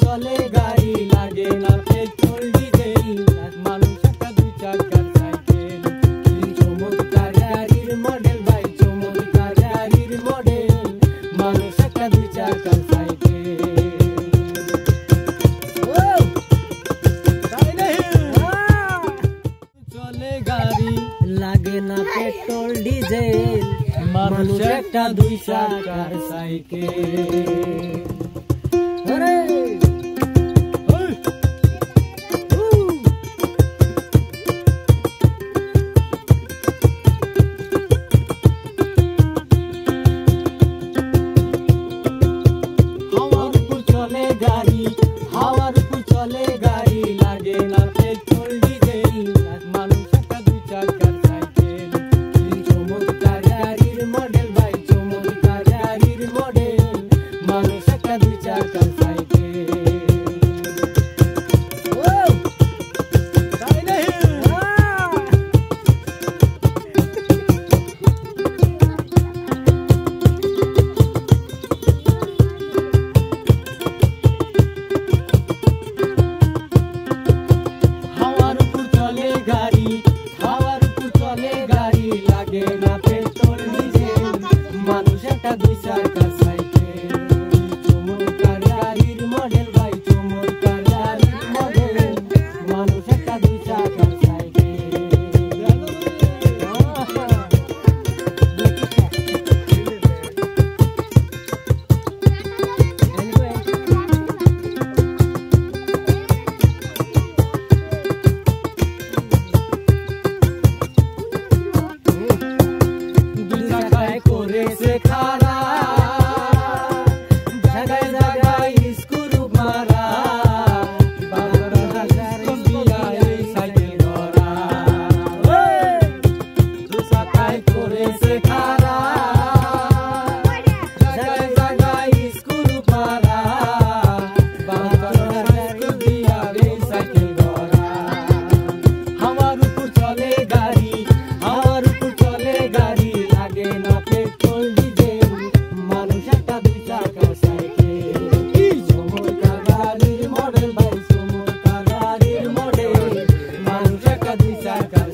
চলে গাড়ি লাগে না পেট্রোল ডিজেল মানুষ একটা দুই চাকার সাইকেল চমৎকার গাড়ির মডেল ভাই চমৎকার গাড়ির মডেল মানুষ একটা দুই চাকার সাইকেল চলে গাড়ি লাগে না পেট্রোল ডিজেল মানুষ একটা দুই চাকার সাইকেল হাওয়ার উপর চলে গাড়ি লাগে না পেট্রোল ডিজেল মানুষ একটা দুই চাকার সাইকেল চমৎকার গাড়ির মডেল ভাই চমৎকার গাড়ির মডেল মানুষ একটা দুই চাকার সাইকেল লাগে না পেট্রোল ডিজেল মানুষ একটা দুই চাকার সাইকেল চমৎকার গাড়ির মডেল ভাই চমৎকার গাড়ির মডেল মানুষ একটা দুই চাকার করেছে খারা জায়গায় জায়গায় স্ক্রু মারা সাইকেল ধরা দুসাকায় করেছে খারা জায়গায় জায়গায় স্ক্রু মারা সাইকেল ধরা হাওয়ার উপর চলে গাড়ি হাওয়ার উপর চলে গাড়ি লাগে না পেট্রোল ডিজেল মানুষ একটা দুই চাকার সাইকেল চমৎকার গাড়ির মডেল ভাই চমৎকার গাড়ির মডেল মানুষ একটা দুই চাকার